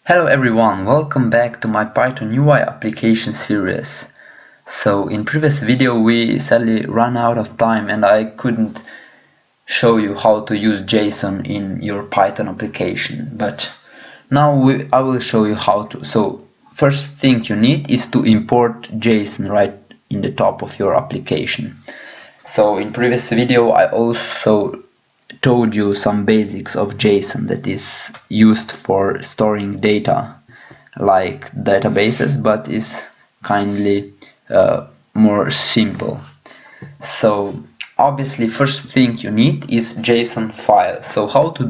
Hello everyone, welcome back to my Python UI application series. So in previous video we sadly ran out of time and I couldn't show you how to use JSON in your Python application, but now I will show you how to. So first thing you need is to import JSON right in the top of your application. So in previous video I also told you some basics of JSON that is used for storing data like databases, but is kindly more simple. So obviously first thing you need is JSON file. So how to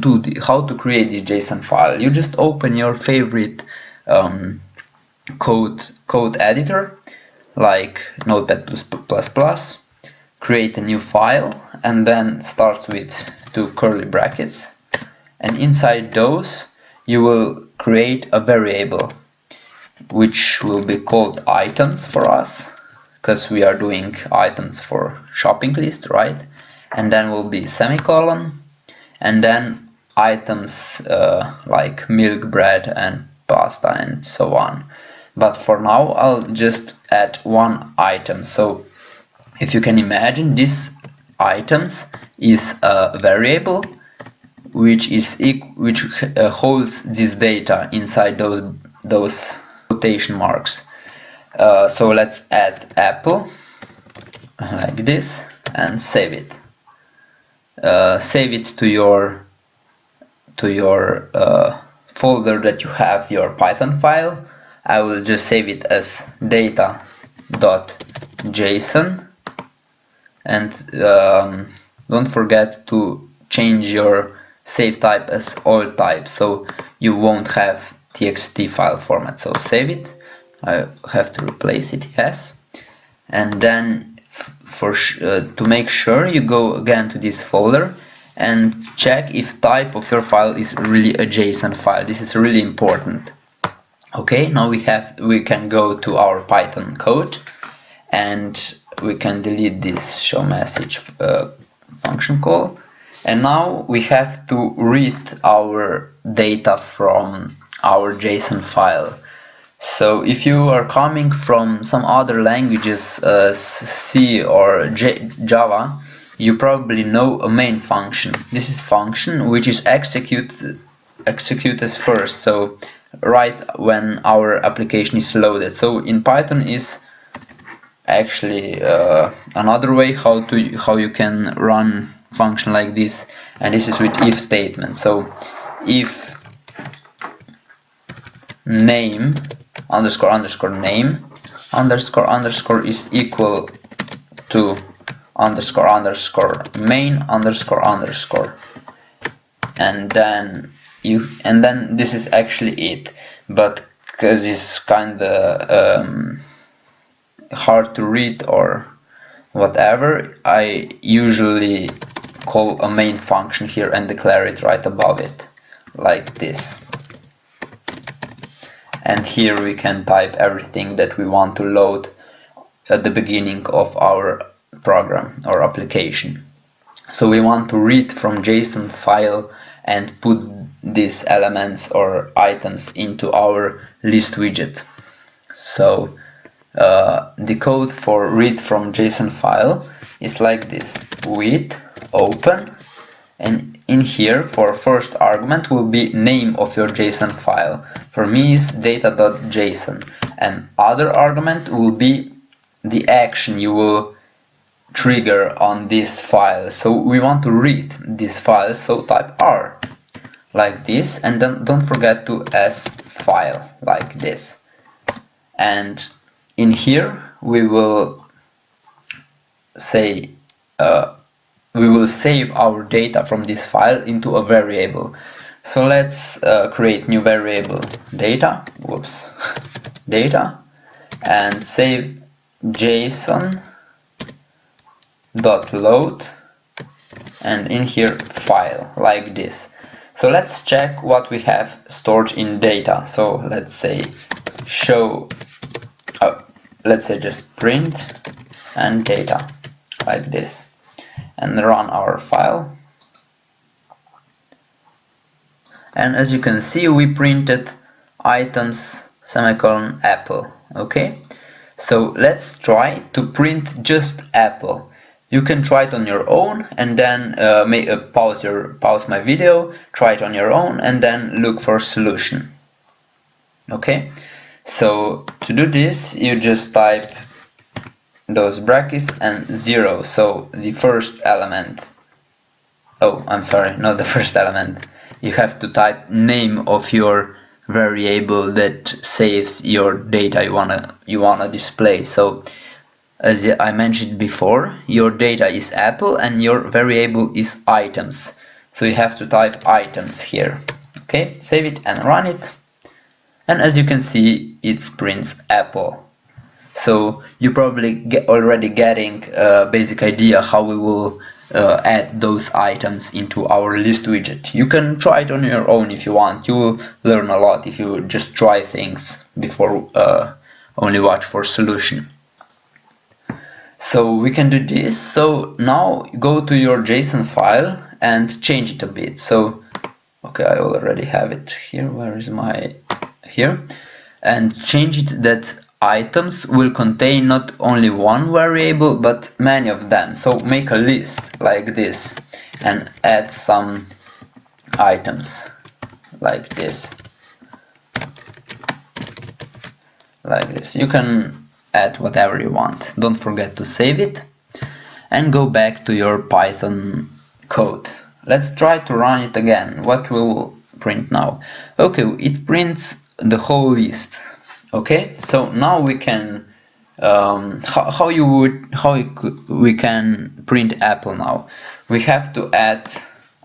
create the JSON file? You just open your favorite code editor like Notepad++, create a new file and then start with 2 curly brackets, and inside those you will create a variable which will be called items for us because we are doing items for shopping list, right? And then will be semicolon and then items like milk, bread and pasta and so on. But for now I'll just add one item. So if you can imagine, this items is a variable which holds this data inside those quotation marks. So let's add apple like this and save it. Save it to your folder that you have your Python file. I will just save it as data.json. And don't forget to change your save type as all type, so you won't have txt file format. So save it. I have to replace it, yes. And then to make sure, you go again to this folder and check if type of your file is really a JSON file. This is really important. Okay, now we can go to our Python code and we can delete this show message function call, and now we have to read our data from our JSON file. So if you are coming from some other languages, C or Java, you probably know a main function. This is function which is executed first, so right when our application is loaded. So in Python is actually another way how you can run function like this, and this is with if statement. So if name underscore underscore name underscore underscore is equal to underscore underscore main underscore underscore, and then this is actually it. But because it's kinda hard to read or whatever, I usually call a main function here and declare it right above it like this. And here we can type everything that we want to load at the beginning of our program or application. So we want to read from JSON file and put these elements or items into our list widget. So the code for read from JSON file is like this: with open, and in here for first argument will be name of your JSON file. For me is data.json, and other argument will be the action you will trigger on this file. So we want to read this file, so type R like this, and then don't forget to s file like this. And in here we will say we will save our data from this file into a variable. So let's create new variable data, data, and save JSON.load, and in here file like this. So let's check what we have stored in data. So let's say show, let's say just print and data like this, and run our file. And as you can see, we printed items semicolon apple. Okay, so let's try to print just apple. You can try it on your own and then pause my video, try it on your own, and then look for a solution. Okay, so to do this, you just type those brackets and 0. So the first element. Oh, I'm sorry, not the first element. You have to type name of your variable that saves your data you wanna display. So as I mentioned before, your data is apple and your variable is items. So you have to type items here. Okay, save it and run it. And as you can see, it prints apple. So you're probably already getting a basic idea how we will add those items into our list widget. You can try it on your own if you want. You will learn a lot if you just try things before only watch for solution. So we can do this. So now go to your JSON file and change it a bit. So okay, I already have it here. Where is my here? And change it that items will contain not only one variable but many of them. So make a list like this and add some items like this. Like this. You can add whatever you want. Don't forget to save it and go back to your Python code. Let's try to run it again. What will print now? Okay, it prints the whole list. Okay, so now we can we can print apple now. We have to add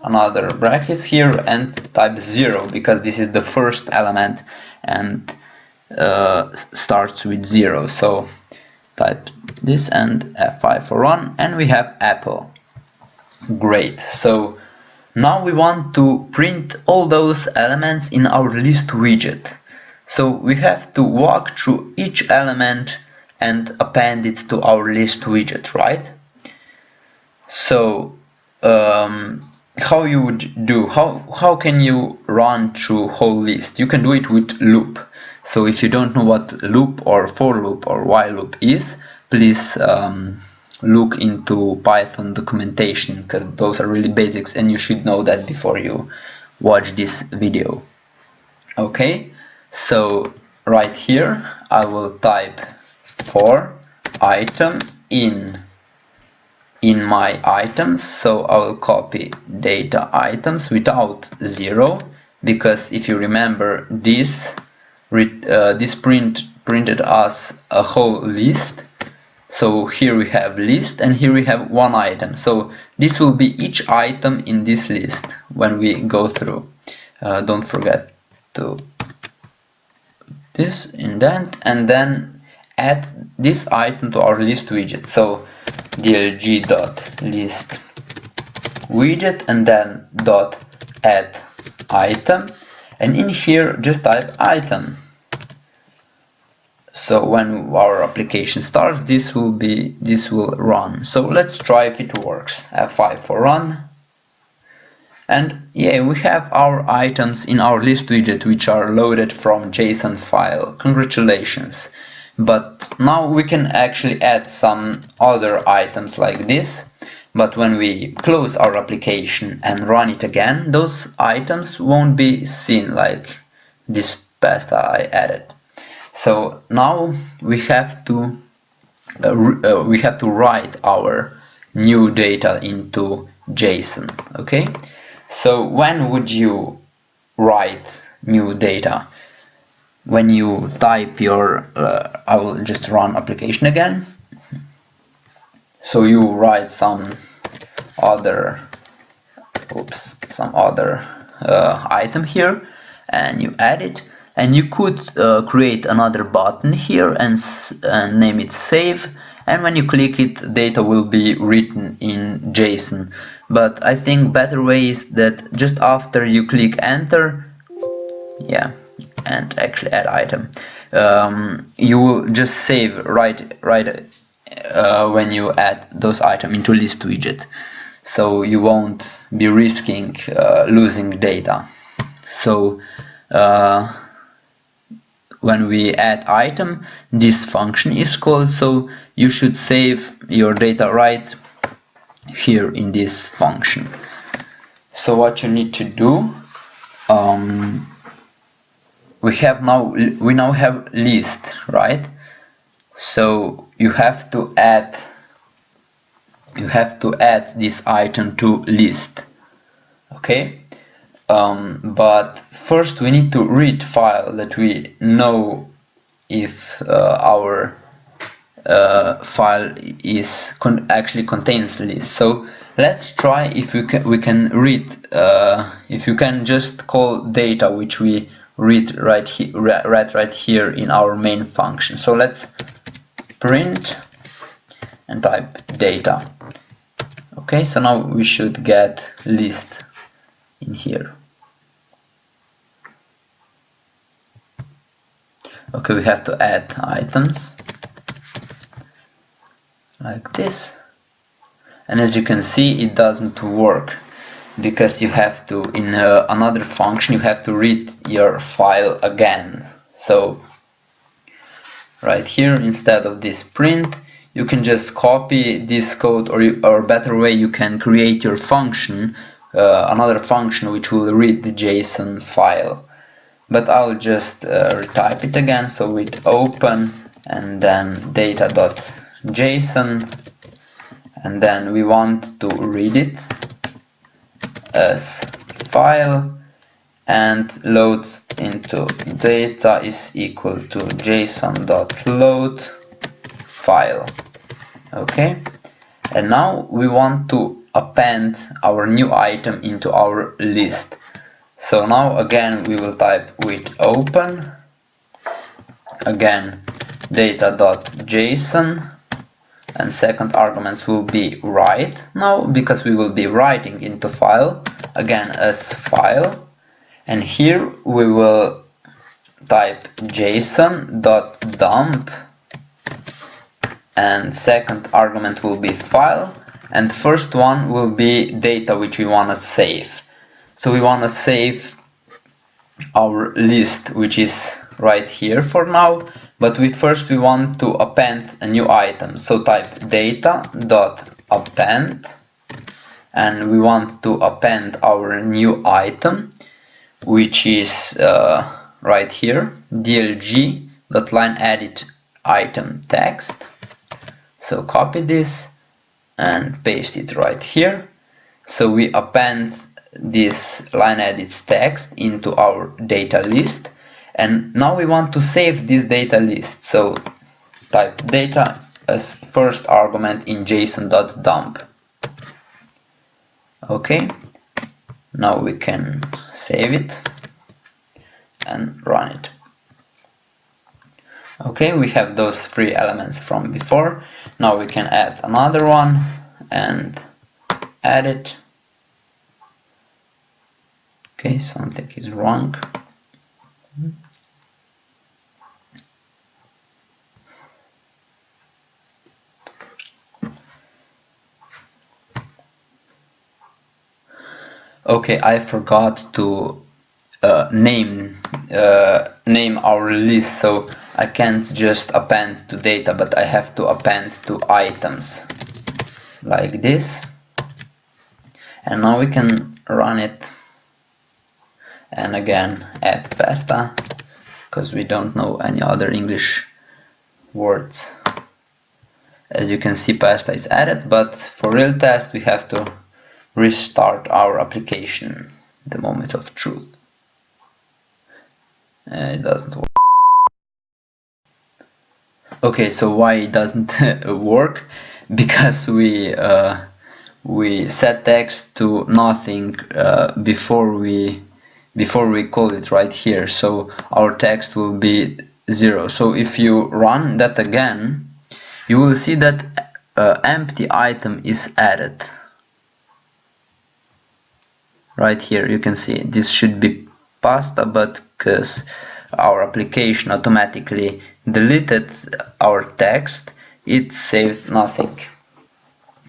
another bracket here and type 0 because this is the first element and starts with 0. So type this and F5 for run and we have apple. Great. So now we want to print all those elements in our list widget. So we have to walk through each element and append it to our list widget, right? So how you would do, how can you run through whole list? You can do it with loop. So if you don't know what loop or for loop or while loop is, please look into Python documentation because those are really basics and you should know that before you watch this video. Okay, so right here I will type for item in my items. So I will copy data items without 0 because if you remember this printed us a whole list. So here we have list and here we have one item. So this will be each item in this list when we go through. Don't forget to this indent and then add this item to our list widget. So dlg.list widget and then .add item and in here just type item. So when our application starts, this will run. So let's try if it works. F5 for run. And yeah, we have our items in our list widget which are loaded from JSON file. Congratulations. But now we can actually add some other items like this. But when we close our application and run it again, those items won't be seen like this past I added. So now we have to write our new data into JSON. Okay. So when would you write new data? When you type your I will just run application again. So you write some other item here and you add it. And you could create another button here and name it save, and when you click it, data will be written in JSON. But I think better way is that just after you click enter, yeah, and actually add item, you will just save right when you add those items into list widget. So you won't be risking losing data. So when we add item, this function is called, so you should save your data right here in this function. So what you need to do, we now have list, right? So you have to add this item to list, okay? But first we need to read file that we know if our file is actually contains list. So let's try if we can read if you can just call data, which we read right here in our main function. So let's print and type data. Okay, so now we should get list in here. Okay, we have to add items like this, and as you can see, it doesn't work because you have to, in another function, you have to read your file again. So right here, instead of this print, you can just copy this code, or better way, you can create your function, another function which will read the JSON file. But I'll just retype it again, so with open and then data.json, and then we want to read it as file and load into data is equal to json.load file. Okay, and now we want to append our new item into our list. So now again we will type with open, again data.json, and second arguments will be write now, because we will be writing into file, again as file, and here we will type json.dump, and second argument will be file, and first one will be data which we want to save. So we want to save our list, which is right here for now, but first we want to append a new item. So type data.append, and we want to append our new item, which is right here, dlg.lineEdit item text. So copy this and paste it right here. So we append this LineEdit text into our data list, and now we want to save this data list. So type data as first argument in json.dump. Okay, now we can save it and run it. Okay, we have those three elements from before. Now we can add another one and add it. Okay, something is wrong. Okay, I forgot to name our list, so I can't just append to data, but I have to append to items like this. And now we can run it. And again add pasta, because we don't know any other English words. As you can see, pasta is added, but for real test we have to restart our application, the moment of truth. It doesn't work. Okay, so why it doesn't work? Because we set text to nothing before we call it right here, so our text will be 0. So if you run that again, you will see that empty item is added. Right here you can see this should be pasta, but because our application automatically deleted our text, it saved nothing.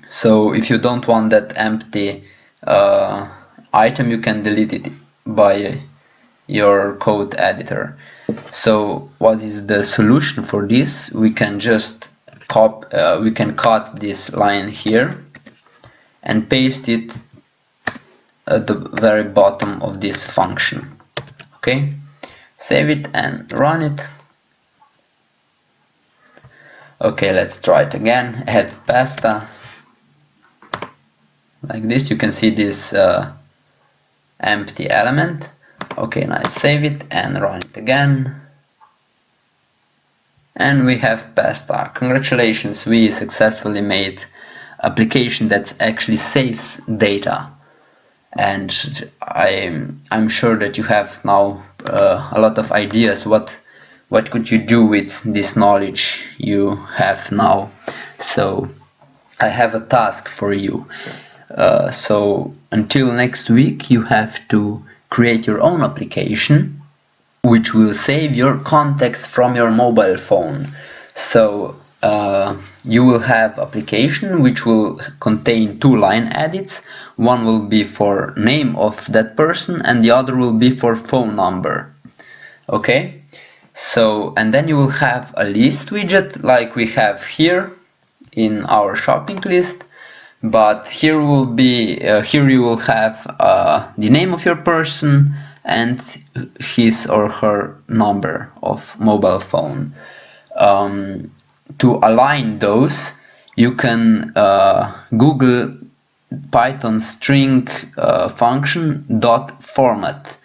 So if you don't want that empty item, you can delete it by your code editor. So what is the solution for this? We can just we can cut this line here and paste it at the very bottom of this function. Okay, save it and run it. Okay, let's try it again. Add pasta. Like this, you can see this empty element. Okay, now save it and run it again. And we have pasta. Congratulations, we successfully made application that actually saves data. And I'm sure that you have now a lot of ideas what could you do with this knowledge you have now. So I have a task for you. So until next week you have to create your own application which will save your context from your mobile phone. So you will have application which will contain 2 line edits. One will be for name of that person and the other will be for phone number. Okay, so and then you will have a list widget like we have here in our shopping list, but here will be here you will have the name of your person and his or her number of mobile phone. To align those, you can Google Python string function .format,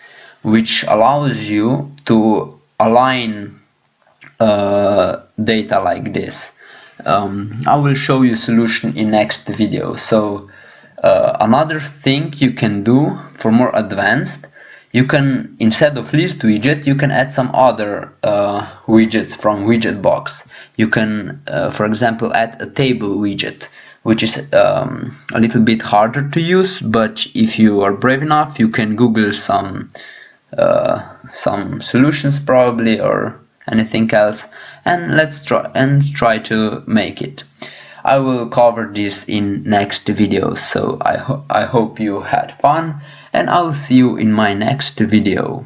which allows you to align data like this. I will show you solution in next video. So another thing you can do for more advanced, you can, instead of list widget, you can add some other widgets from widget box. You can, for example, add a table widget, which is a little bit harder to use, but if you are brave enough, you can Google some solutions probably or anything else, and let's try to make it. I will cover this in next video, so I hope you had fun, and I'll see you in my next video.